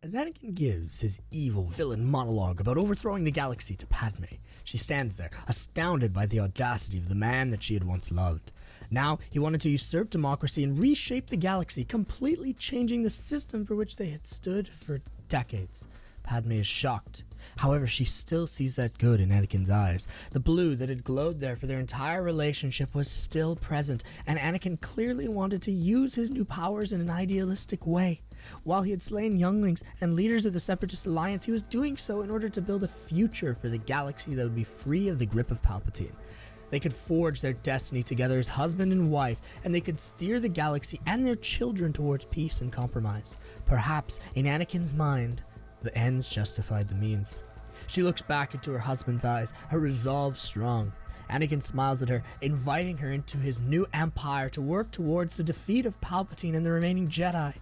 As Anakin gives his evil villain monologue about overthrowing the galaxy to Padme, she stands there, astounded by the audacity of the man that she had once loved. Now, he wanted to usurp democracy and reshape the galaxy, completely changing the system for which they had stood for decades. Padme is shocked. However, she still sees that good in Anakin's eyes. The blue that had glowed there for their entire relationship was still present, and Anakin clearly wanted to use his new powers in an idealistic way. While he had slain younglings and leaders of the Separatist Alliance, he was doing so in order to build a future for the galaxy that would be free of the grip of Palpatine. They could forge their destiny together as husband and wife, and they could steer the galaxy and their children towards peace and compromise. Perhaps, in Anakin's mind, the ends justified the means. She looks back into her husband's eyes, her resolve strong. Anakin smiles at her, inviting her into his new empire to work towards the defeat of Palpatine and the remaining Jedi.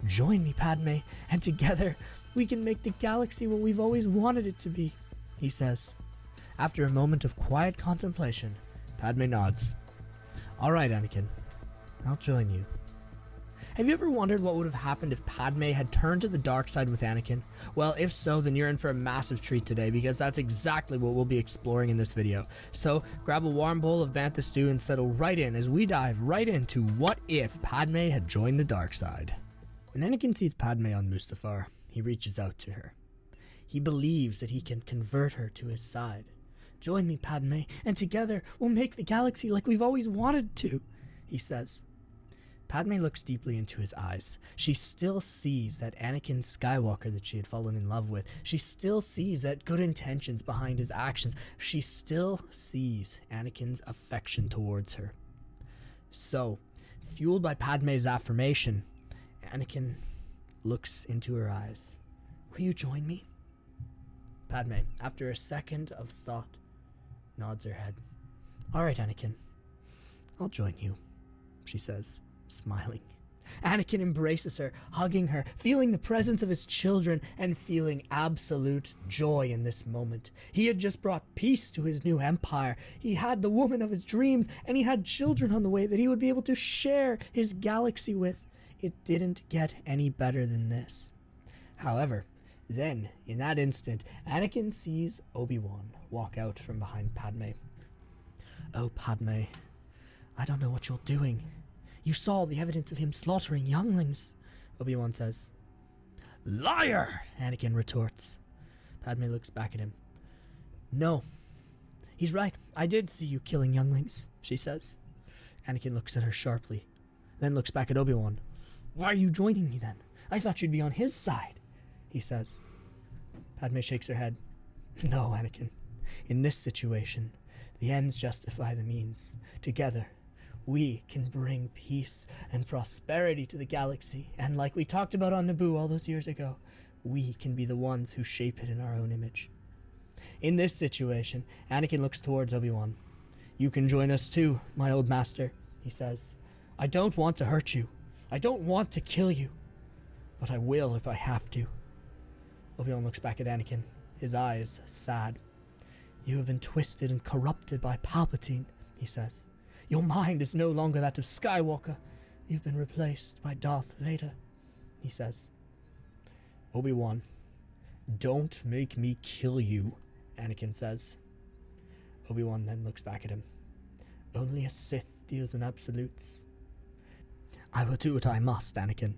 "Join me, Padme, and together we can make the galaxy what we've always wanted it to be," he says. After a moment of quiet contemplation, Padme nods. "All right, Anakin, I'll join you." Have you ever wondered what would have happened if Padme had turned to the dark side with Anakin? Well, if so, then you're in for a massive treat today, because that's exactly what we'll be exploring in this video. So, grab a warm bowl of bantha stew and settle right in as we dive right into what if Padme had joined the dark side. When Anakin sees Padme on Mustafar, he reaches out to her. He believes that he can convert her to his side. "Join me, Padme, and together we'll make the galaxy like we've always wanted to," he says. Padme looks deeply into his eyes. She still sees that Anakin Skywalker that she had fallen in love with. She still sees that good intentions behind his actions. She still sees Anakin's affection towards her. So, fueled by Padme's affirmation, Anakin looks into her eyes. "Will you join me?" Padme, after a second of thought, nods her head. "All right, Anakin, I'll join you," she says, smiling. Anakin embraces her, hugging her, feeling the presence of his children, and feeling absolute joy in this moment. He had just brought peace to his new empire. He had the woman of his dreams, and he had children on the way that he would be able to share his galaxy with. It didn't get any better than this. However, then, in that instant, Anakin sees Obi-Wan walk out from behind Padme. "Oh, Padme, I don't know what you're doing. You saw the evidence of him slaughtering younglings," Obi-Wan says. "Liar!" Anakin retorts. Padme looks back at him. "No, he's right. I did see you killing younglings," she says. Anakin looks at her sharply, then looks back at Obi-Wan. "Why are you joining me then? I thought you'd be on his side," he says. Padme shakes her head. "No, Anakin. In this situation, the ends justify the means. Together, we can bring peace and prosperity to the galaxy, and like we talked about on Naboo all those years ago, we can be the ones who shape it in our own image." In this situation, Anakin looks towards Obi-Wan. "You can join us too, my old master," he says. "I don't want to hurt you. I don't want to kill you, but I will if I have to." Obi-Wan looks back at Anakin, his eyes sad. "You have been twisted and corrupted by Palpatine," he says. "Your mind is no longer that of Skywalker. You've been replaced by Darth Vader," he says. "Obi-Wan, don't make me kill you," Anakin says. Obi-Wan then looks back at him. "Only a Sith deals in absolutes." "I will do what I must, Anakin,"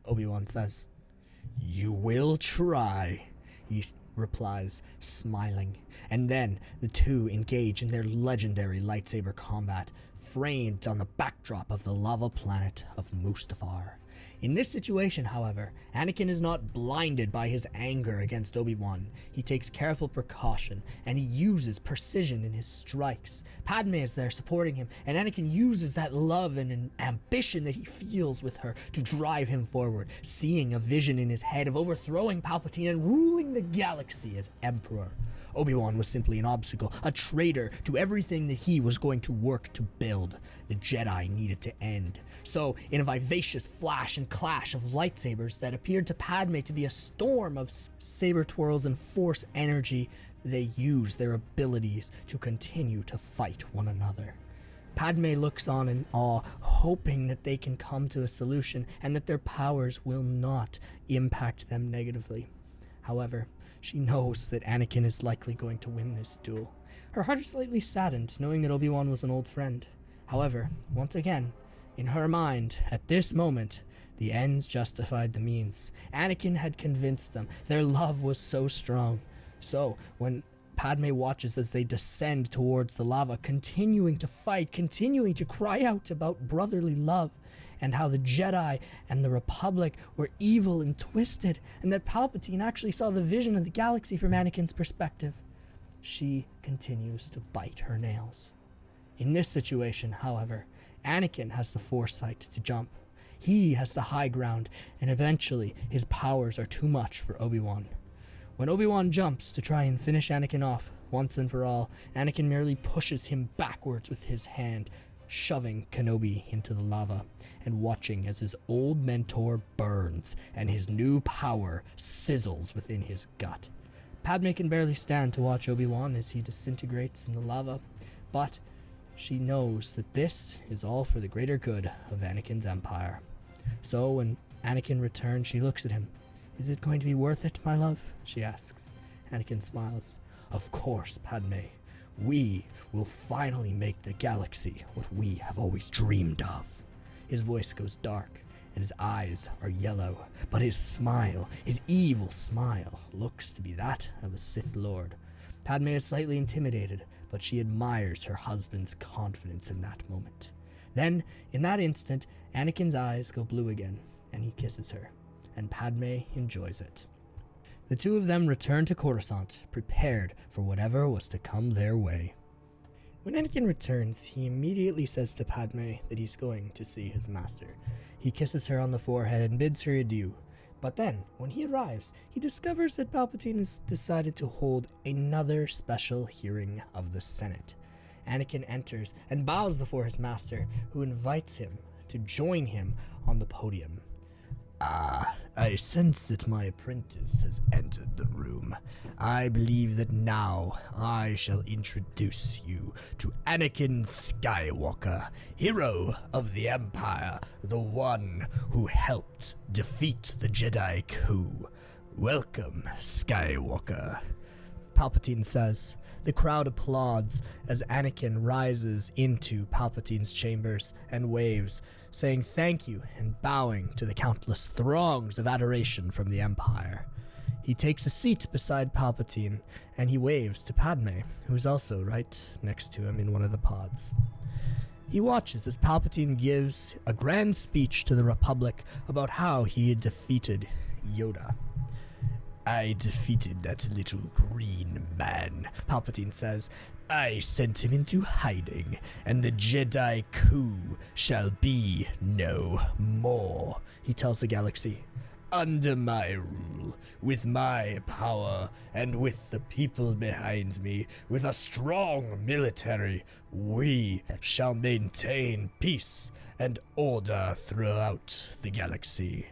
Obi-Wan says. "You will try," he replies, smiling. And then the two engage in their legendary lightsaber combat, framed on the backdrop of the lava planet of Mustafar. In this situation, however, Anakin is not blinded by his anger against Obi-Wan. He takes careful precaution, and he uses precision in his strikes. Padme is there supporting him, and Anakin uses that love and an ambition that he feels with her to drive him forward, seeing a vision in his head of overthrowing Palpatine and ruling the galaxy as Emperor. Obi-Wan was simply an obstacle, a traitor to everything that he was going to work to build. The Jedi needed to end. So, in a vivacious flash and clash of lightsabers that appeared to Padme to be a storm of saber twirls and force energy, they used their abilities to continue to fight one another. Padme looks on in awe, hoping that they can come to a solution and that their powers will not impact them negatively. However, she knows that Anakin is likely going to win this duel. Her heart is slightly saddened, knowing that Obi-Wan was an old friend. However, once again, in her mind, at this moment, the ends justified the means. Anakin had convinced them. Their love was so strong. So, when Padme watches as they descend towards the lava, continuing to fight, continuing to cry out about brotherly love, and how the Jedi and the Republic were evil and twisted, and that Palpatine actually saw the vision of the galaxy from Anakin's perspective, she continues to bite her nails. In this situation, however, Anakin has the foresight to jump. He has the high ground, and eventually his powers are too much for Obi-Wan. When Obi-Wan jumps to try and finish Anakin off, once and for all, Anakin merely pushes him backwards with his hand, shoving Kenobi into the lava, and watching as his old mentor burns, and his new power sizzles within his gut. Padme can barely stand to watch Obi-Wan as he disintegrates in the lava, but she knows that this is all for the greater good of Anakin's empire. So when Anakin returns, she looks at him. "Is it going to be worth it, my love?" she asks. Anakin smiles. "Of course, Padme. We will finally make the galaxy what we have always dreamed of." His voice goes dark, and his eyes are yellow, but his smile, his evil smile, looks to be that of a Sith Lord. Padme is slightly intimidated, but she admires her husband's confidence in that moment. Then, in that instant, Anakin's eyes go blue again, and he kisses her, and Padme enjoys it. The two of them return to Coruscant, prepared for whatever was to come their way. When Anakin returns, he immediately says to Padme that he's going to see his master. He kisses her on the forehead and bids her adieu. But then, when he arrives, he discovers that Palpatine has decided to hold another special hearing of the Senate. Anakin enters and bows before his master, who invites him to join him on the podium. I sense that my apprentice has entered the room. I believe that now I shall introduce you to Anakin Skywalker, hero of the Empire, the one who helped defeat the Jedi coup. Welcome, Skywalker. Palpatine says. The crowd applauds as Anakin rises into Palpatine's chambers and waves, saying thank you and bowing to the countless throngs of adoration from the Empire. He takes a seat beside Palpatine, and he waves to Padme, who's also right next to him in one of the pods. He watches as Palpatine gives a grand speech to the Republic about how he had defeated Yoda. "I defeated that little green man," Palpatine says. "I sent him into hiding, and the Jedi coup shall be no more," he tells the galaxy. "Under my rule, with my power, and with the people behind me, with a strong military, we shall maintain peace and order throughout the galaxy.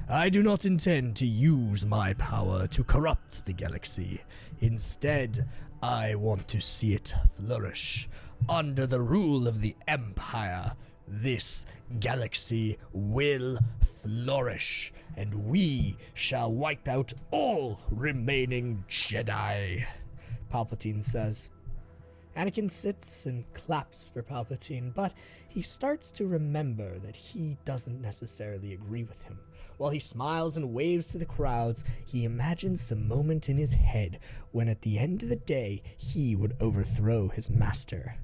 I do not intend to use my power to corrupt the galaxy. Instead, I want to see it flourish. Under the rule of the Empire, this galaxy will flourish, and we shall wipe out all remaining Jedi," Palpatine says. Anakin sits and claps for Palpatine, but he starts to remember that he doesn't necessarily agree with him. While he smiles and waves to the crowds, he imagines the moment in his head when at the end of the day he would overthrow his master.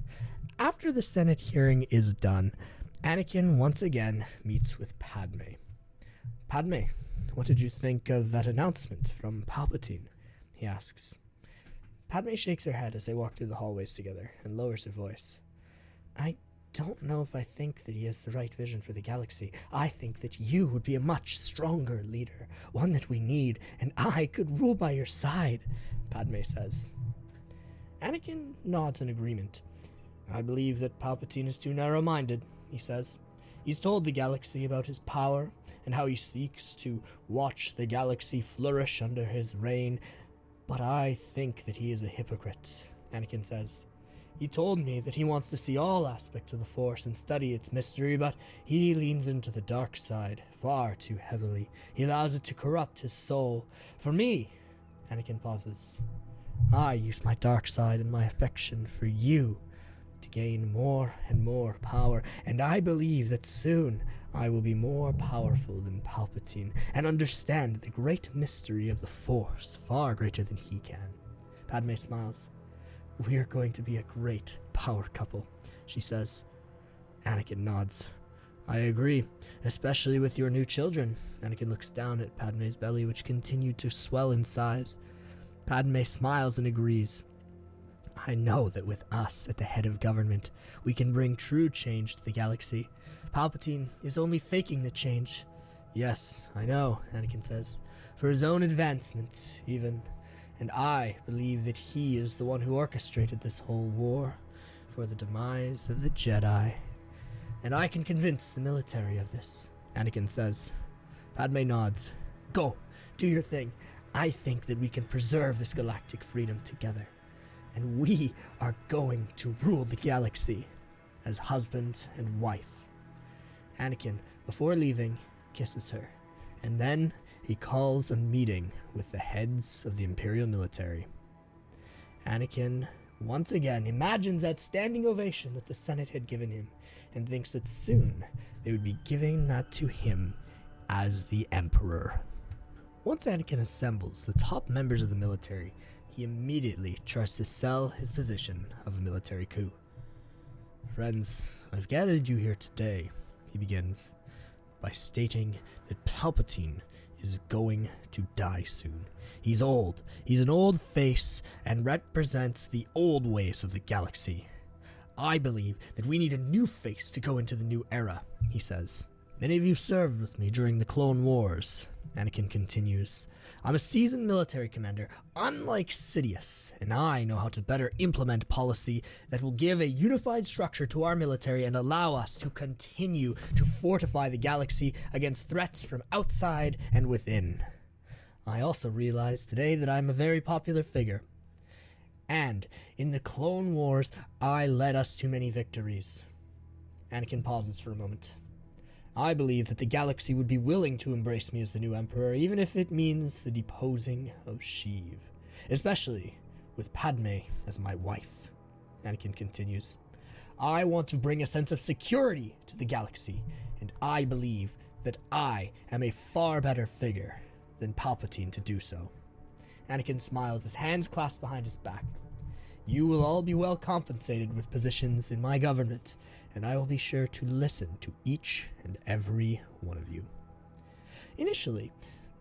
After the Senate hearing is done, Anakin once again meets with Padme. "Padme, what did you think of that announcement from Palpatine?" he asks. Padme shakes her head as they walk through the hallways together and lowers her voice. "I don't know if I think that he has the right vision for the galaxy. I think that you would be a much stronger leader, one that we need, and I could rule by your side," Padme says. Anakin nods in agreement. "I believe that Palpatine is too narrow-minded," he says. "He's told the galaxy about his power and how he seeks to watch the galaxy flourish under his reign, but I think that he is a hypocrite," Anakin says. He told me that he wants to see all aspects of the Force and study its mystery, but he leans into the dark side far too heavily. He allows it to corrupt his soul. For me, Anakin pauses, I use my dark side and my affection for you to gain more and more power, and I believe that soon I will be more powerful than Palpatine and understand the great mystery of the Force far greater than he can. Padme smiles. We are going to be a great power couple, she says. Anakin nods. I agree, especially with your new children. Anakin looks down at Padme's belly, which continued to swell in size. Padme smiles and agrees. I know that with us at the head of government, we can bring true change to the galaxy. Palpatine is only faking the change. Yes, I know, Anakin says, for his own advancement, even. And I believe that he is the one who orchestrated this whole war for the demise of the Jedi. And I can convince the military of this, Anakin says. Padme nods. Go, do your thing. I think that we can preserve this galactic freedom together. And we are going to rule the galaxy as husband and wife. Anakin, before leaving, kisses her, and then he calls a meeting with the heads of the Imperial military. Anakin, once again, imagines that standing ovation that the Senate had given him, and thinks that soon they would be giving that to him as the Emperor. Once Anakin assembles the top members of the military, he immediately tries to sell his position of a military coup. Friends, I've gathered you here today, he begins, by stating that Palpatine is going to die soon. He's old, he's an old face, and represents the old ways of the galaxy. I believe that we need a new face to go into the new era, he says. Many of you served with me during the Clone Wars, Anakin continues. I'm a seasoned military commander, unlike Sidious, and I know how to better implement policy that will give a unified structure to our military and allow us to continue to fortify the galaxy against threats from outside and within. I also realize today that I'm a very popular figure, and in the Clone Wars, I led us to many victories. Anakin pauses for a moment. I believe that the galaxy would be willing to embrace me as the new Emperor, even if it means the deposing of Sheev, especially with Padme as my wife. Anakin continues. I want to bring a sense of security to the galaxy, and I believe that I am a far better figure than Palpatine to do so. Anakin smiles, his hands clasped behind his back. You will all be well compensated with positions in my government, and I will be sure to listen to each and every one of you. Initially,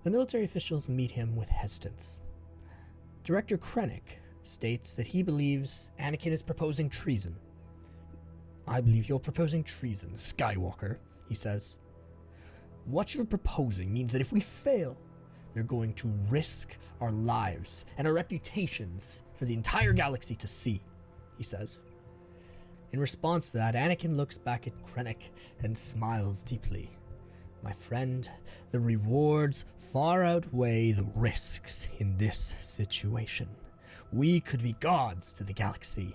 the military officials meet him with hesitance. Director Krennic states that he believes Anakin is proposing treason. I believe you're proposing treason, Skywalker, he says. What you're proposing means that if we fail, they're going to risk our lives and our reputations for the entire galaxy to see, he says. In response to that, Anakin looks back at Krennic and smiles deeply. My friend, the rewards far outweigh the risks in this situation. We could be gods to the galaxy,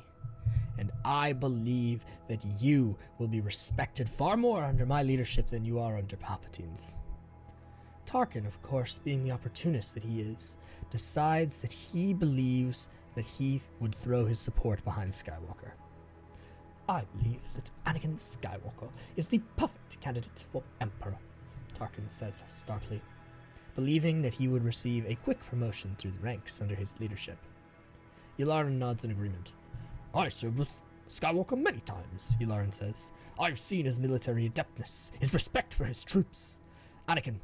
and I believe that you will be respected far more under my leadership than you are under Palpatine's. Tarkin, of course, being the opportunist that he is, decides that he believes that he would throw his support behind Skywalker. I believe that Anakin Skywalker is the perfect candidate for Emperor, Tarkin says starkly, believing that he would receive a quick promotion through the ranks under his leadership. Yularen nods in agreement. I served with Skywalker many times, Yularen says. I've seen his military adeptness, his respect for his troops. Anakin,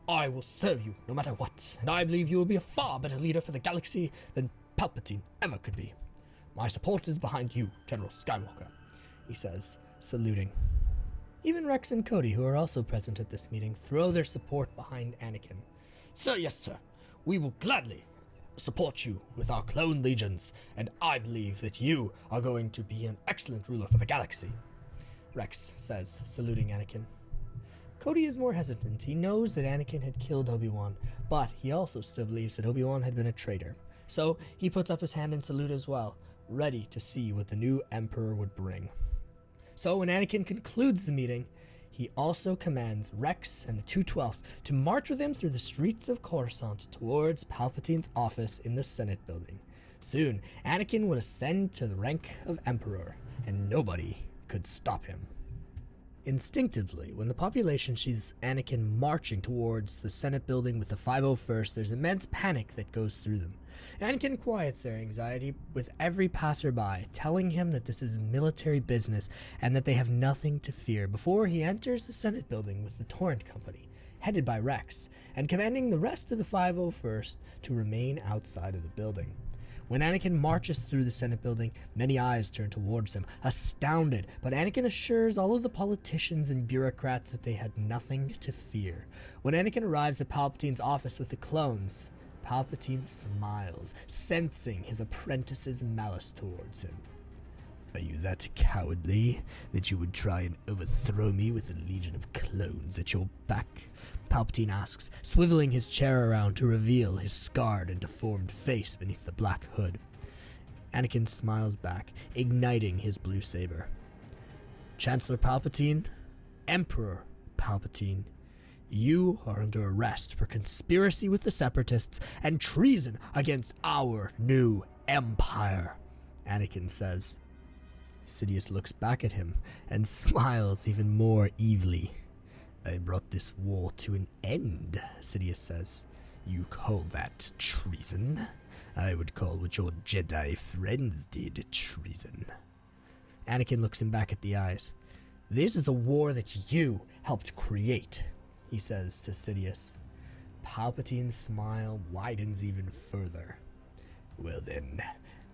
I will serve you no matter what, and I believe you will be a far better leader for the galaxy than Palpatine ever could be. My support is behind you, General Skywalker, he says, saluting. Even Rex and Cody, who are also present at this meeting, throw their support behind Anakin. Sir, yes, sir. We will gladly support you with our clone legions, and I believe that you are going to be an excellent ruler for the galaxy, Rex says, saluting Anakin. Cody is more hesitant. He knows that Anakin had killed Obi-Wan, but he also still believes that Obi-Wan had been a traitor. So he puts up his hand in salute as well, ready to see what the new Emperor would bring. So when Anakin concludes the meeting, he also commands Rex and the 212th to march with him through the streets of Coruscant towards Palpatine's office in the Senate building. Soon, Anakin would ascend to the rank of Emperor, and nobody could stop him. Instinctively, when the population sees Anakin marching towards the Senate building with the 501st, there's immense panic that goes through them. Anakin quiets their anxiety with every passerby, telling him that this is military business and that they have nothing to fear before he enters the Senate building with the Torrent Company, headed by Rex, and commanding the rest of the 501st to remain outside of the building. When Anakin marches through the Senate building, many eyes turn towards him, astounded, but Anakin assures all of the politicians and bureaucrats that they had nothing to fear. When Anakin arrives at Palpatine's office with the clones, Palpatine smiles, sensing his apprentice's malice towards him. "Are you that cowardly that you would try and overthrow me with a legion of clones at your back?" Palpatine asks, swiveling his chair around to reveal his scarred and deformed face beneath the black hood. Anakin smiles back, igniting his blue saber. "Chancellor Palpatine, Emperor Palpatine, you are under arrest for conspiracy with the Separatists and treason against our new empire," Anakin says. Sidious looks back at him and smiles even more evilly. "I brought this war to an end," Sidious says. "You call that treason? I would call what your Jedi friends did treason." Anakin looks him back at the eyes. "This is a war that you helped create," he says to Sidious. Palpatine's smile widens even further. "Well then,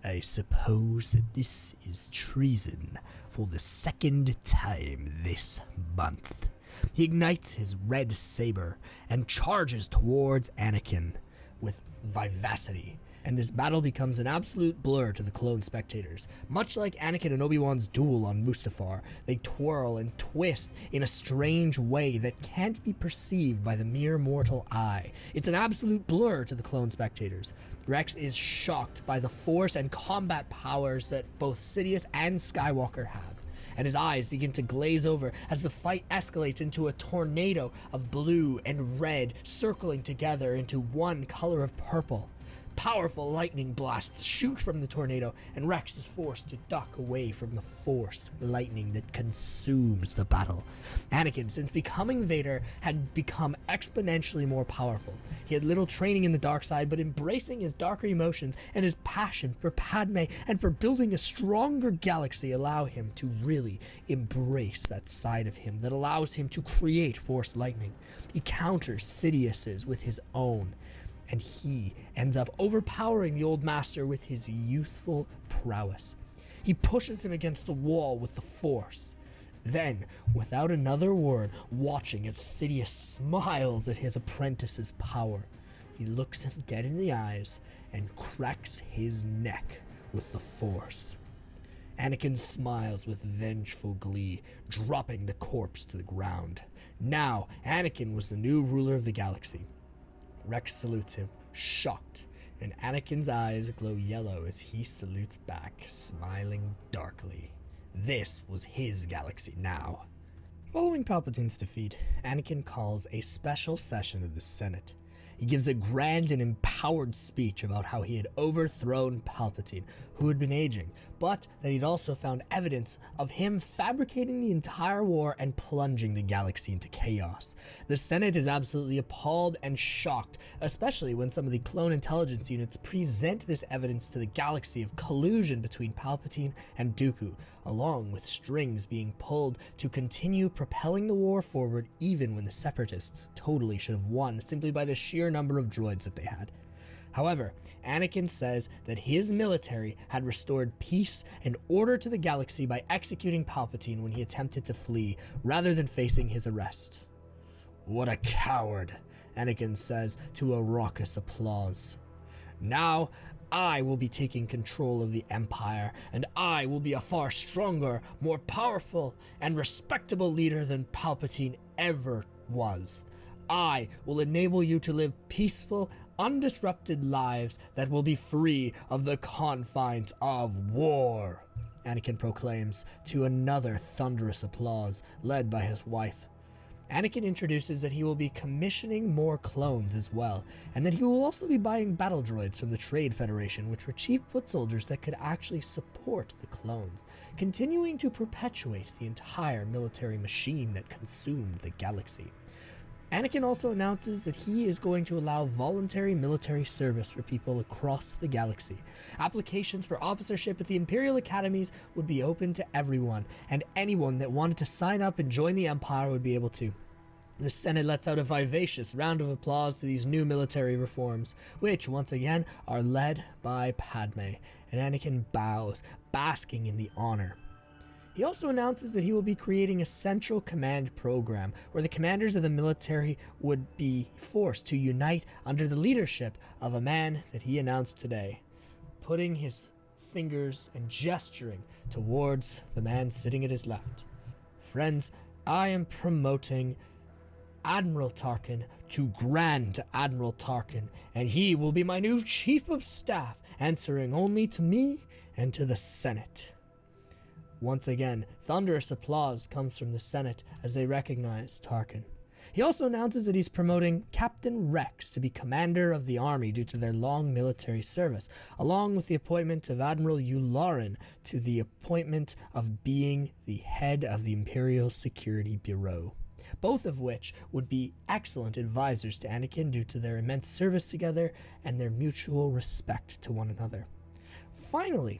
I suppose that this is treason for the second time this month." He ignites his red saber and charges towards Anakin with vivacity, and this battle becomes an absolute blur to the clone spectators. Much like Anakin and Obi-Wan's duel on Mustafar, they twirl and twist in a strange way that can't be perceived by the mere mortal eye. It's an absolute blur to the clone spectators. Rex is shocked by the force and combat powers that both Sidious and Skywalker have, and his eyes begin to glaze over as the fight escalates into a tornado of blue and red circling together into one color of purple. Powerful lightning blasts shoot from the tornado, and Rex is forced to duck away from the force lightning that consumes the battle. Anakin, since becoming Vader, had become exponentially more powerful. He had little training in the dark side, but embracing his darker emotions and his passion for Padme and for building a stronger galaxy allow him to really embrace that side of him that allows him to create force lightning. He counters Sidious's with his own, and he ends up overpowering the old master with his youthful prowess. He pushes him against the wall with the Force. Then, without another word, watching as Sidious smiles at his apprentice's power, he looks him dead in the eyes and cracks his neck with the Force. Anakin smiles with vengeful glee, dropping the corpse to the ground. Now, Anakin was the new ruler of the galaxy. Rex salutes him, shocked, and Anakin's eyes glow yellow as he salutes back, smiling darkly. This was his galaxy now. Following Palpatine's defeat, Anakin calls a special session of the Senate. He gives a grand and empowered speech about how he had overthrown Palpatine, who had been aging, but that he'd also found evidence of him fabricating the entire war and plunging the galaxy into chaos. The Senate is absolutely appalled and shocked, especially when some of the clone intelligence units present this evidence to the galaxy of collusion between Palpatine and Dooku, along with strings being pulled to continue propelling the war forward even when the Separatists totally should have won simply by the sheer number of droids that they had. However, Anakin says that his military had restored peace and order to the galaxy by executing Palpatine when he attempted to flee, rather than facing his arrest. "What a coward," Anakin says to a raucous applause. "Now, I will be taking control of the Empire, and I will be a far stronger, more powerful, and respectable leader than Palpatine ever was. I will enable you to live peaceful, undisrupted lives that will be free of the confines of war," Anakin proclaims to another thunderous applause led by his wife. Anakin introduces that he will be commissioning more clones as well, and that he will also be buying battle droids from the Trade Federation, which were cheap foot soldiers that could actually support the clones, continuing to perpetuate the entire military machine that consumed the galaxy. Anakin also announces that he is going to allow voluntary military service for people across the galaxy. Applications for officership at the Imperial Academies would be open to everyone, and anyone that wanted to sign up and join the Empire would be able to. The Senate lets out a vivacious round of applause to these new military reforms, which, once again, are led by Padme, and Anakin bows, basking in the honor. He also announces that he will be creating a central command program where the commanders of the military would be forced to unite under the leadership of a man that he announced today, putting his fingers and gesturing towards the man sitting at his left. Friends, I am promoting Admiral Tarkin to Grand Admiral Tarkin, and he will be my new Chief of Staff, answering only to me and to the Senate. Once again, thunderous applause comes from the Senate as they recognize Tarkin. He also announces that he's promoting Captain Rex to be commander of the army due to their long military service, along with the appointment of Admiral Yularen to the appointment of being the head of the Imperial Security Bureau, both of which would be excellent advisors to Anakin due to their immense service together and their mutual respect to one another. Finally,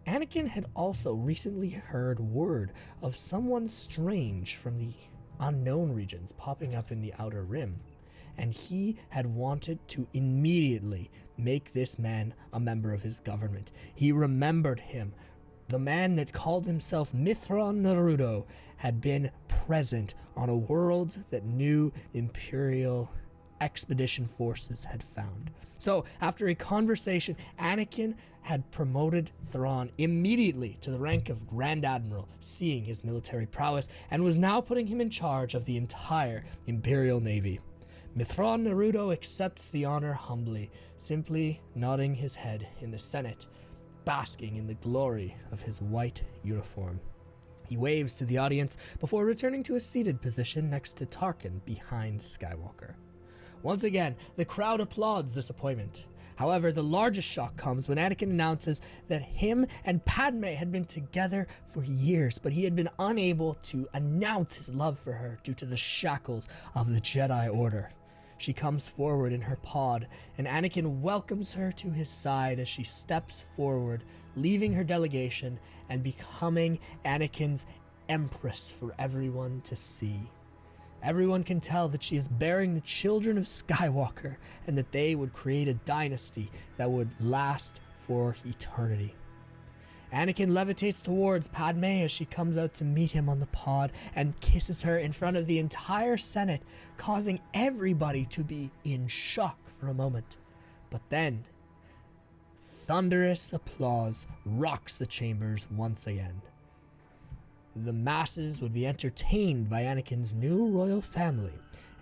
Anakin had also recently heard word of someone strange from the unknown regions popping up in the Outer Rim, and he had wanted to immediately make this man a member of his government. He remembered him. The man that called himself Mithron Naruto had been present on a world that new Imperial expedition forces had found. So, after a conversation, Anakin had promoted Thrawn immediately to the rank of Grand Admiral, seeing his military prowess, and was now putting him in charge of the entire Imperial Navy. Mithron Naruto accepts the honor humbly, simply nodding his head in the Senate, basking in the glory of his white uniform. He waves to the audience before returning to a seated position next to Tarkin behind Skywalker. Once again, the crowd applauds this appointment. However, the largest shock comes when Anakin announces that him and Padme had been together for years, but he had been unable to announce his love for her due to the shackles of the Jedi Order. She comes forward in her pod, and Anakin welcomes her to his side as she steps forward, leaving her delegation and becoming Anakin's Empress for everyone to see. Everyone can tell that she is bearing the children of Skywalker, and that they would create a dynasty that would last for eternity. Anakin levitates towards Padme as she comes out to meet him on the pod and kisses her in front of the entire Senate, causing everybody to be in shock for a moment. But then, thunderous applause rocks the chambers once again. The masses would be entertained by Anakin's new royal family,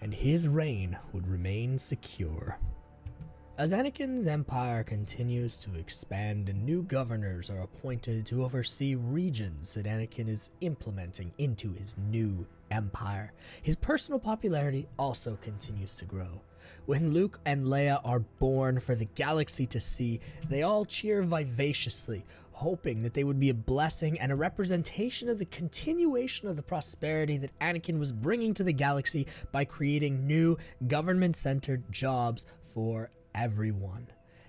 and his reign would remain secure. As Anakin's empire continues to expand and new governors are appointed to oversee regions that Anakin is implementing into his new empire, his personal popularity also continues to grow. When Luke and Leia are born for the galaxy to see, they all cheer vivaciously, hoping that they would be a blessing and a representation of the continuation of the prosperity that Anakin was bringing to the galaxy by creating new government-centered jobs for everyone.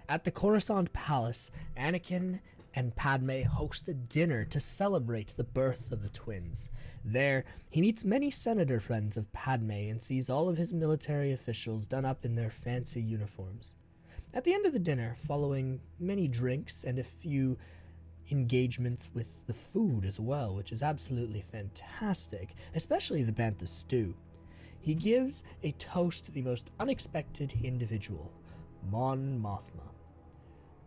At the Coruscant Palace, Anakin and Padme host a dinner to celebrate the birth of the twins. There, he meets many senator friends of Padme and sees all of his military officials done up in their fancy uniforms. At the end of the dinner, following many drinks and a few engagements with the food as well, which is absolutely fantastic, especially the bantha stew, he gives a toast to the most unexpected individual, Mon Mothma.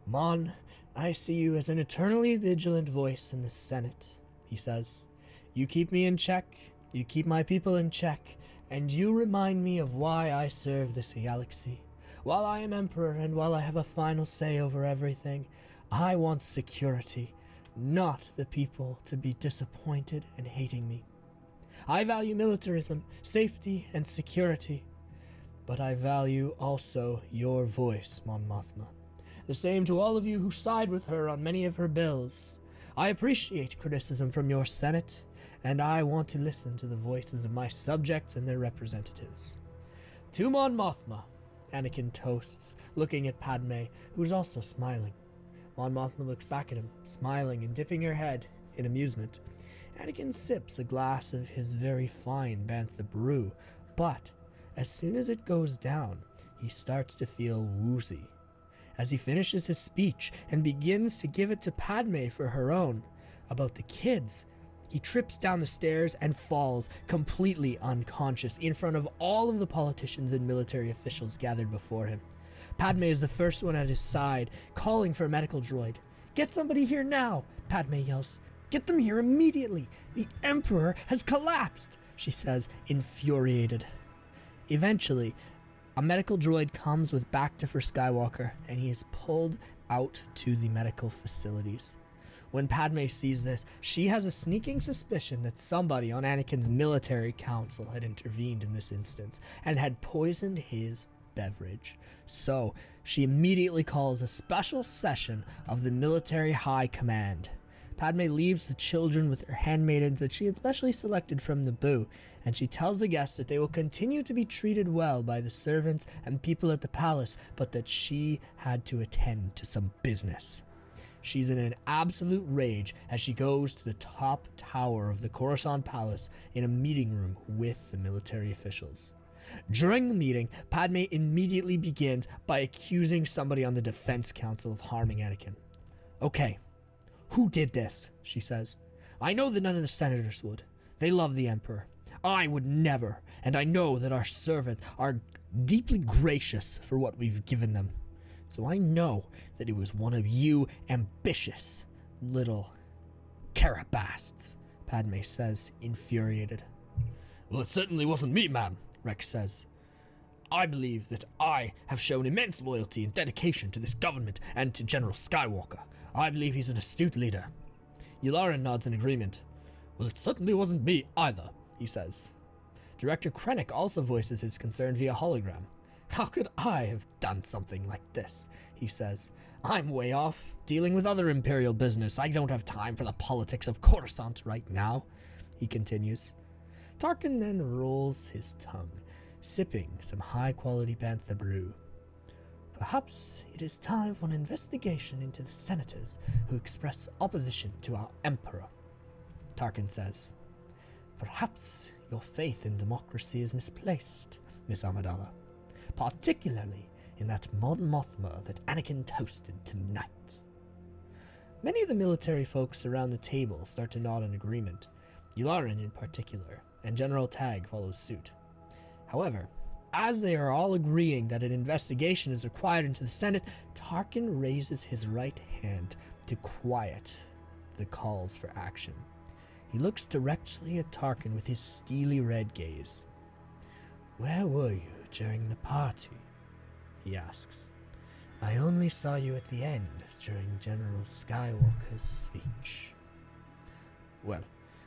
Mon, I see you as an eternally vigilant voice in the Senate, he says. You keep me in check, you keep my people in check, and you remind me of why I serve this galaxy. While I am Emperor and while I have a final say over everything, I want security, not the people to be disappointed and hating me. I value militarism, safety, and security, but I value also your voice, Mon Mothma. The same to all of you who side with her on many of her bills. I appreciate criticism from your Senate, and I want to listen to the voices of my subjects and their representatives. To Mon Mothma, Anakin toasts, looking at Padme, who is also smiling. Mon Mothma looks back at him, smiling and dipping her head in amusement. Anakin sips a glass of his very fine bantha brew, but as soon as it goes down, he starts to feel woozy. As he finishes his speech and begins to give it to Padme for her own, about the kids, he trips down the stairs and falls completely unconscious in front of all of the politicians and military officials gathered before him. Padme is the first one at his side, calling for a medical droid. "Get somebody here now," Padme yells. "Get them here immediately. The Emperor has collapsed," she says, infuriated. Eventually, a medical droid comes with Bacta Skywalker, and he is pulled out to the medical facilities. When Padme sees this, she has a sneaking suspicion that somebody on Anakin's military council had intervened in this instance and had poisoned his beverage. So, she immediately calls a special session of the military high command. Padme leaves the children with her handmaidens that she had specially selected from Naboo, and she tells the guests that they will continue to be treated well by the servants and people at the palace, but that she had to attend to some business. She's in an absolute rage as she goes to the top tower of the Coruscant Palace in a meeting room with the military officials. During the meeting, Padme immediately begins by accusing somebody on the Defense Council of harming Anakin. "Okay, who did this?" she says. "I know that none of the senators would. They love the Emperor. I would never, and I know that our servants are deeply gracious for what we've given them. So I know that it was one of you ambitious little carabasts," Padme says, infuriated. "Well, it certainly wasn't me, ma'am," Rex says. "I believe that I have shown immense loyalty and dedication to this government and to General Skywalker. I believe he's an astute leader." Yularen nods in agreement. "Well, it certainly wasn't me either," he says. Director Krennic also voices his concern via hologram. "How could I have done something like this?" he says. "I'm way off, dealing with other Imperial business. I don't have time for the politics of Coruscant right now," he continues. Tarkin then rolls his tongue, sipping some high-quality bantha brew. "Perhaps it is time for an investigation into the senators who express opposition to our Emperor," Tarkin says. "Perhaps your faith in democracy is misplaced, Miss Amidala, particularly in that Mon Mothma that Anakin toasted tonight." Many of the military folks around the table start to nod in agreement, Yularen in particular, and General Tag follows suit. However, as they are all agreeing that an investigation is required into the Senate, Tarkin raises his right hand to quiet the calls for action. He looks directly at Tarkin with his steely red gaze. "Where were you during the party?" he asks. "I only saw you at the end during General Skywalker's speech." "Well,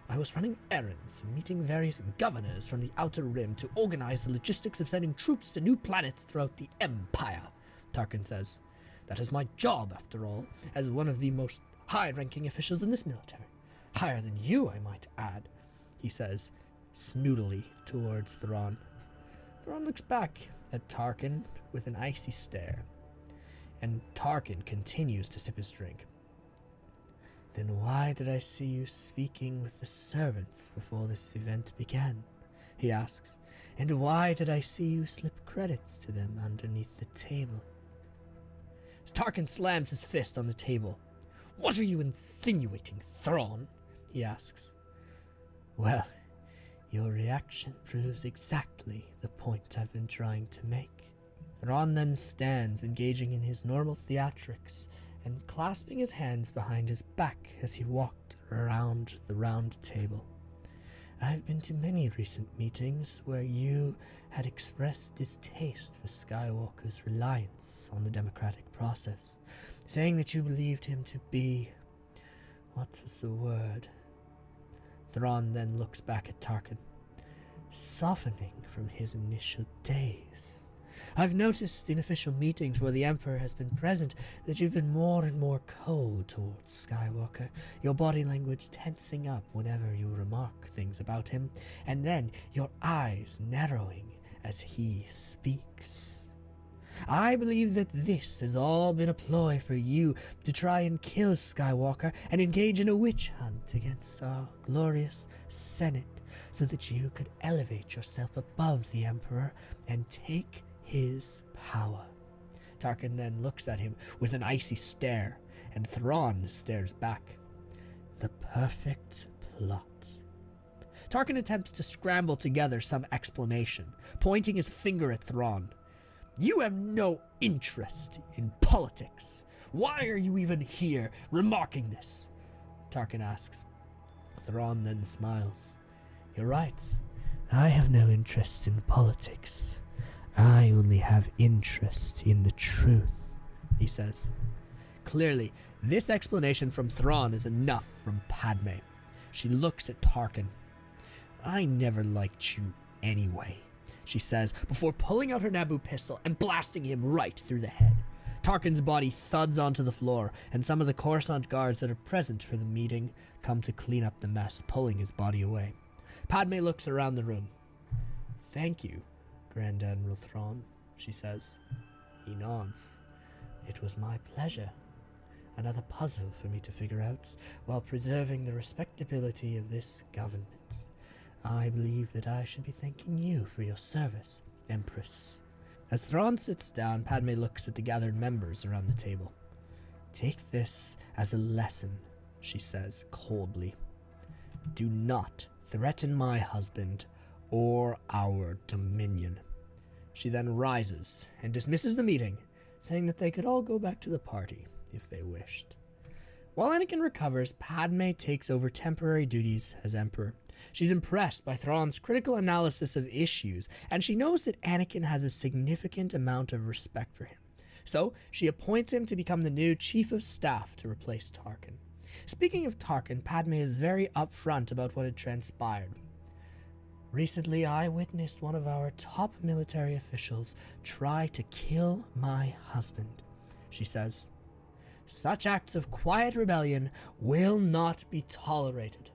I was running errands and meeting various governors from the Outer Rim to organize the logistics of sending troops to new planets throughout the Empire," Tarkin says. "That is my job, after all, as one of the most high-ranking officials in this military. Higher than you, I might add," he says, snootily towards Thrawn. Thrawn looks back at Tarkin with an icy stare, and Tarkin continues to sip his drink. "Then why did I see you speaking with the servants before this event began?" he asks. "And why did I see you slip credits to them underneath the table?" Tarkin slams his fist on the table. "What are you insinuating, Thrawn?" he asks. "Well, your reaction proves exactly the point I've been trying to make." Thrawn then stands, engaging in his normal theatrics and clasping his hands behind his back as he walked around the round table. I've been to many recent meetings where you had expressed distaste for Skywalker's reliance on the democratic process, saying that you believed him to be... what was the word? Thrawn then looks back at Tarkin, softening from his initial days. I've noticed in official meetings where the Emperor has been present that you've been more and more cold towards Skywalker, your body language tensing up whenever you remark things about him, and then your eyes narrowing as he speaks. I believe that this has all been a ploy for you to try and kill Skywalker and engage in a witch hunt against our glorious Senate, so that you could elevate yourself above the Emperor and take his power. Tarkin then looks at him with an icy stare, and Thrawn stares back. The perfect plot. Tarkin attempts to scramble together some explanation, pointing his finger at Thrawn. You have no interest in politics. Why are you even here remarking this? Tarkin asks. Thrawn then smiles. You're right. I have no interest in politics. I only have interest in the truth, he says. Clearly, this explanation from Thrawn is enough from Padme. She looks at Tarkin. I never liked you anyway, she says, before pulling out her Naboo pistol and blasting him right through the head. Tarkin's body thuds onto the floor, and some of the Coruscant guards that are present for the meeting come to clean up the mess, pulling his body away. Padme looks around the room. Thank you, Grand Admiral Thrawn, she says. He nods. It was my pleasure. Another puzzle for me to figure out, while preserving the respectability of this government. I believe that I should be thanking you for your service, Empress. As Thrawn sits down, Padme looks at the gathered members around the table. Take this as a lesson, she says coldly. Do not threaten my husband or our dominion. She then rises and dismisses the meeting, saying that they could all go back to the party if they wished. While Anakin recovers, Padme takes over temporary duties as Emperor. She's impressed by Thrawn's critical analysis of issues, and she knows that Anakin has a significant amount of respect for him. So, she appoints him to become the new Chief of Staff to replace Tarkin. Speaking of Tarkin, Padme is very upfront about what had transpired. Recently, I witnessed one of our top military officials try to kill my husband, she says. Such acts of quiet rebellion will not be tolerated.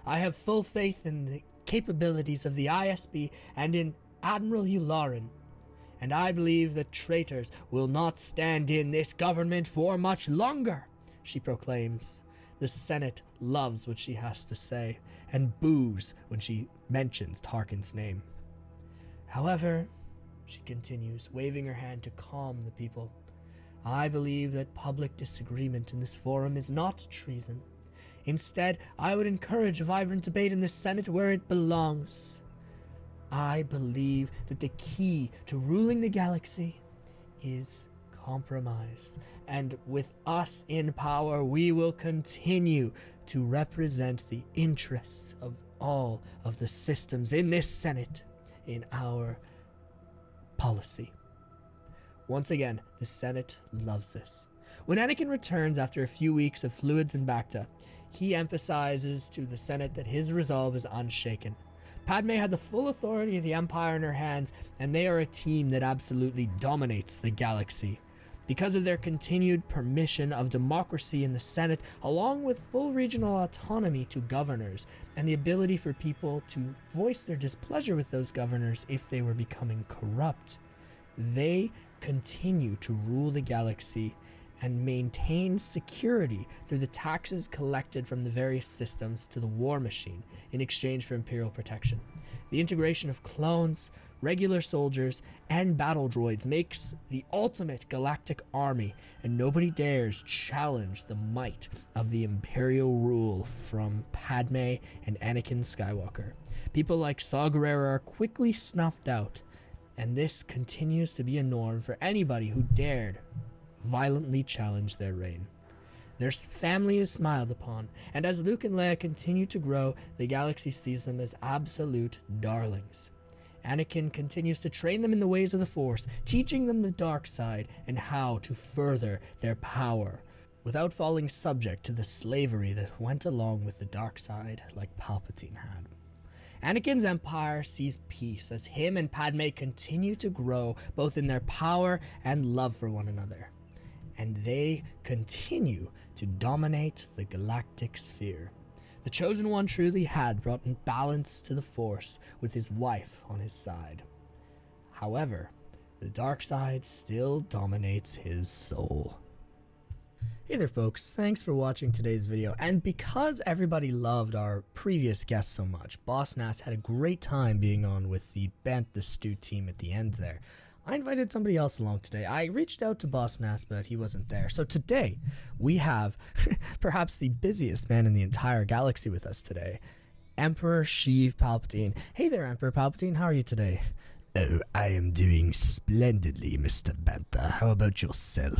I have full faith in the capabilities of the ISB and in Admiral Yularen, and I believe that traitors will not stand in this government for much longer, she proclaims. The Senate loves what she has to say, and boos when she mentions Tarkin's name. However, she continues, waving her hand to calm the people, I believe that public disagreement in this forum is not treason. Instead, I would encourage a vibrant debate in the Senate where it belongs. I believe that the key to ruling the galaxy is compromise, and with us in power, we will continue to represent the interests of all of the systems in this Senate in our policy. Once again, the Senate loves this. When Anakin returns after a few weeks of fluids in Bacta, he emphasizes to the Senate that his resolve is unshaken. Padme had the full authority of the Empire in her hands, and they are a team that absolutely dominates the galaxy. Because of their continued permission of democracy in the Senate, along with full regional autonomy to governors, and the ability for people to voice their displeasure with those governors if they were becoming corrupt, they continue to rule the galaxy and maintain security through the taxes collected from the various systems to the war machine in exchange for Imperial protection. The integration of clones, regular soldiers, and battle droids makes the ultimate galactic army, and nobody dares challenge the might of the Imperial rule from Padme and Anakin Skywalker. People like Saw Gerrera are quickly snuffed out, and this continues to be a norm for anybody who dared violently challenge their reign. Their family is smiled upon, and as Luke and Leia continue to grow, the galaxy sees them as absolute darlings. Anakin continues to train them in the ways of the Force, teaching them the dark side and how to further their power, without falling subject to the slavery that went along with the dark side like Palpatine had. Anakin's empire sees peace as him and Padme continue to grow both in their power and love for one another. And they continue to dominate the galactic sphere. The Chosen One truly had brought balance to the Force with his wife on his side. However, the dark side still dominates his soul. Hey there folks, thanks for watching today's video, and because everybody loved our previous guest so much, Boss Nass had a great time being on with the Bent the Stew team at the end there. I invited somebody else along today. I reached out to Boss Nass, but he wasn't there. So today, we have perhaps the busiest man in the entire galaxy with us today, Emperor Sheev Palpatine. Hey there, Emperor Palpatine, how are you today? Oh, I am doing splendidly, Mr. Bantha. How about yourself?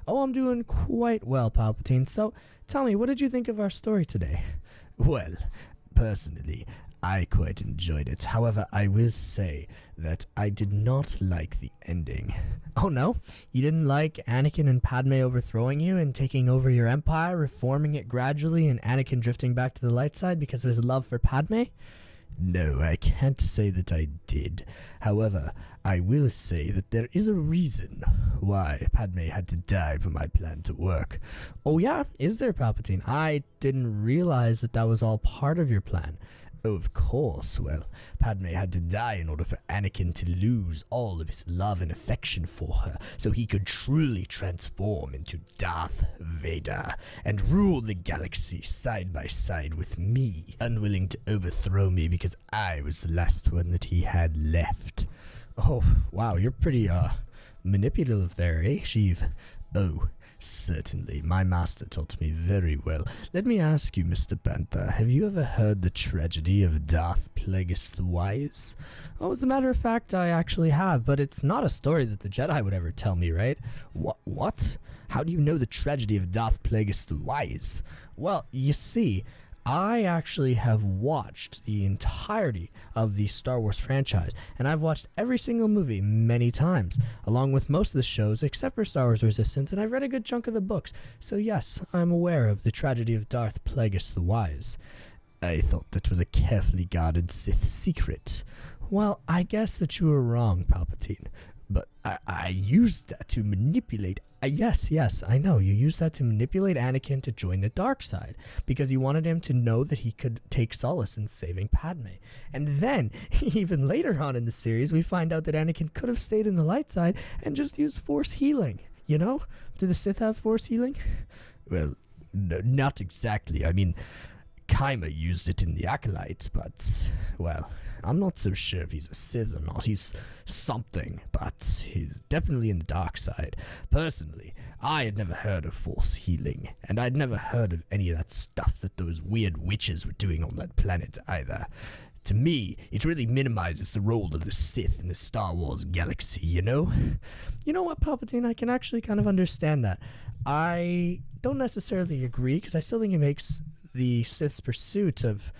Oh, I'm doing quite well, Palpatine. So, tell me, what did you think of our story today? Well, personally, I quite enjoyed it. However, I will say that I did not like the ending. Oh no? You didn't like Anakin and Padme overthrowing you and taking over your empire, reforming it gradually, and Anakin drifting back to the light side because of his love for Padme? No, I can't say that I did. However, I will say that there is a reason why Padme had to die for my plan to work. Oh yeah? Is there, Palpatine? I didn't realize that was all part of your plan. Oh, of course. Well, Padme had to die in order for Anakin to lose all of his love and affection for her, so he could truly transform into Darth Vader and rule the galaxy side by side with me, unwilling to overthrow me because I was the last one that he had left. Oh, wow, you're pretty, manipulative there, eh, Sheev? Oh, certainly. My master taught me very well. Let me ask you, Mr. Bantha, have you ever heard the tragedy of Darth Plagueis the Wise? Oh, as a matter of fact, I actually have, but it's not a story that the Jedi would ever tell me, right? What? How do you know the tragedy of Darth Plagueis the Wise? Well, you see, I actually have watched the entirety of the Star Wars franchise, and I've watched every single movie many times, along with most of the shows except for Star Wars Resistance, and I've read a good chunk of the books, so yes, I'm aware of the tragedy of Darth Plagueis the Wise. I thought that was a carefully guarded Sith secret. Well, I guess that you were wrong, Palpatine. But I used that to manipulate. Yes, I know. You used that to manipulate Anakin to join the dark side, because you wanted him to know that he could take solace in saving Padme. And then, even later on in the series, we find out that Anakin could have stayed in the light side and just used Force healing. You know? Do the Sith have Force healing? Well, no, not exactly. I mean, Kaima used it in the Acolyte, but, well, I'm not so sure if he's a Sith or not. He's something, but he's definitely in the dark side. Personally, I had never heard of Force healing, and I'd never heard of any of that stuff that those weird witches were doing on that planet either. To me, it really minimizes the role of the Sith in the Star Wars galaxy, you know? You know what, Palpatine? I can actually kind of understand that. I don't necessarily agree, because I still think it makes the Sith's pursuit of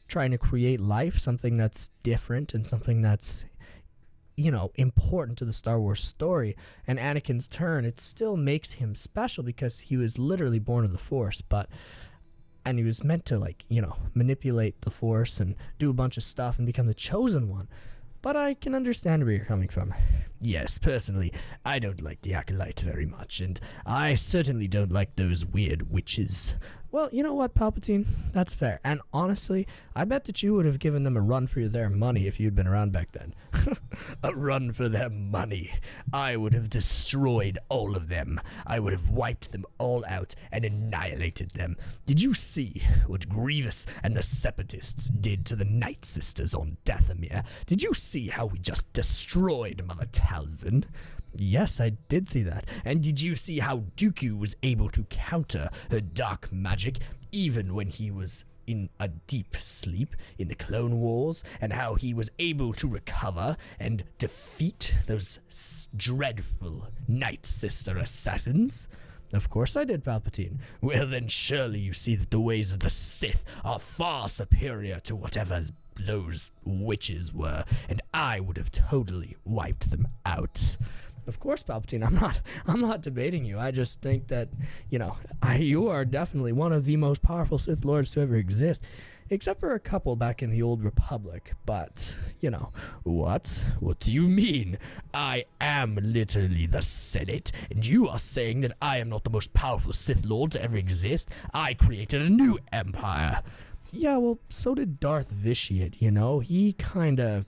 trying to create life something that's different and something that's, you know, important to the Star Wars story. And Anakin's turn, it still makes him special because he was literally born of the Force, and he was meant to, like, you know, manipulate the Force and do a bunch of stuff and become the Chosen One. But I can understand where you're coming from. Yes, personally, I don't like the Acolyte very much, and I certainly don't like those weird witches. Well, you know what, Palpatine? That's fair. And honestly, I bet that you would have given them a run for their money if you'd been around back then. A run for their money. I would have destroyed all of them. I would have wiped them all out and annihilated them. Did you see what Grievous and the Separatists did to the Night Sisters on Dathomir? Did you see how we just destroyed Mother Talzin? Yes, I did see that. And did you see how Dooku was able to counter her dark magic even when he was in a deep sleep in the Clone Wars, and how he was able to recover and defeat those dreadful Night Sister assassins? Of course I did, Palpatine. Well, then surely you see that the ways of the Sith are far superior to whatever those witches were, and I would have totally wiped them out. Of course, Palpatine, I'm not debating you. I just think that, you are definitely one of the most powerful Sith Lords to ever exist. Except for a couple back in the Old Republic, but, What? What do you mean? I am literally the Senate, and you are saying that I am not the most powerful Sith Lord to ever exist? I created a new empire. Yeah, well, so did Darth Vitiate, He kind of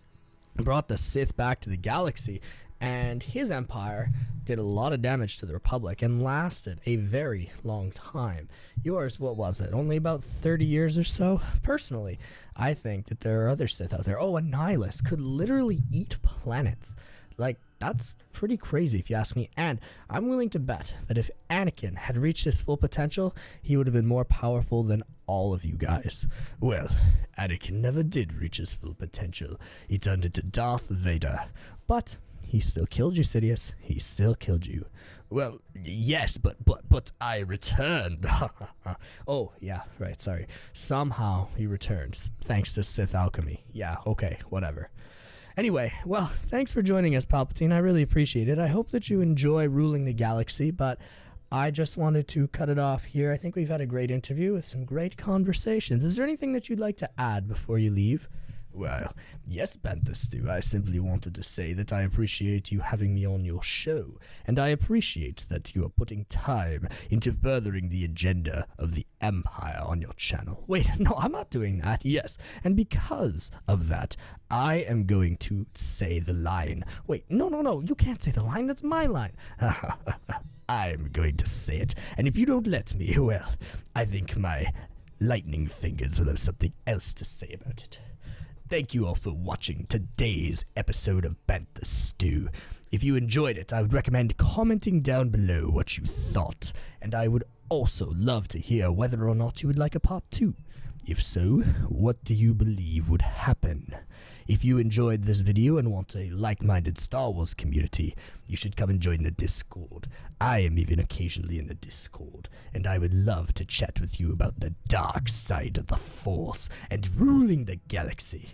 brought the Sith back to the galaxy, and his empire did a lot of damage to the Republic and lasted a very long time. Yours, what was it, only about 30 years or so? Personally, I think that there are other Sith out there. Oh, a nihilist could literally eat planets. Like, that's pretty crazy if you ask me, and I'm willing to bet that if Anakin had reached his full potential, he would have been more powerful than all of you guys. Well, Anakin never did reach his full potential. He turned into Darth Vader. But he still killed you, Sidious. He still killed you. Well, yes, but I returned. Oh, yeah, right, sorry. Somehow he returns, thanks to Sith alchemy. Yeah, okay, whatever. Anyway, well, thanks for joining us, Palpatine. I really appreciate it. I hope that you enjoy ruling the galaxy, but I just wanted to cut it off here. I think we've had a great interview with some great conversations. Is there anything that you'd like to add before you leave? Well, yes, Bantha Stew, I simply wanted to say that I appreciate you having me on your show, and I appreciate that you are putting time into furthering the agenda of the Empire on your channel. Wait, no, I'm not doing that. Yes, and because of that, I am going to say the line. Wait, no, you can't say the line, that's my line. I'm going to say it, and if you don't let me, well, I think my lightning fingers will have something else to say about it. Thank you all for watching today's episode of Bantha Stew. If you enjoyed it, I would recommend commenting down below what you thought, and I would also love to hear whether or not you would like a part 2. If so, what do you believe would happen? If you enjoyed this video and want a like-minded Star Wars community, you should come and join the Discord. I am even occasionally in the Discord, and I would love to chat with you about the dark side of the Force and ruling the galaxy.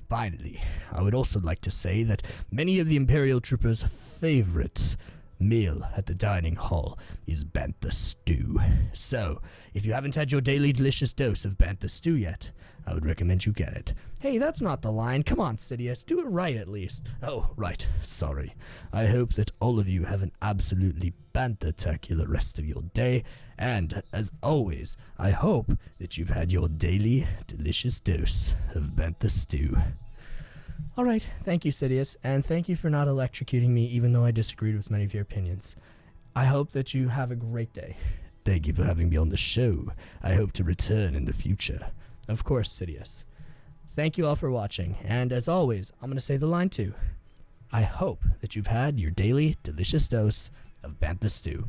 Finally, I would also like to say that many of the Imperial Troopers' favorite meal at the dining hall is Bantha Stew. So, if you haven't had your daily delicious dose of Bantha Stew yet, I would recommend you get it. Hey, that's not the line. Come on, Sidious. Do it right at least. Oh, right. Sorry. I hope that all of you have an absolutely bantha-tacular rest of your day. And, as always, I hope that you've had your daily delicious dose of Bantha Stew. Alright, thank you, Sidious, and thank you for not electrocuting me even though I disagreed with many of your opinions. I hope that you have a great day. Thank you for having me on the show. I hope to return in the future. Of course, Sidious. Thank you all for watching, and as always, I'm going to say the line too. I hope that you've had your daily delicious dose of Bantha Stew.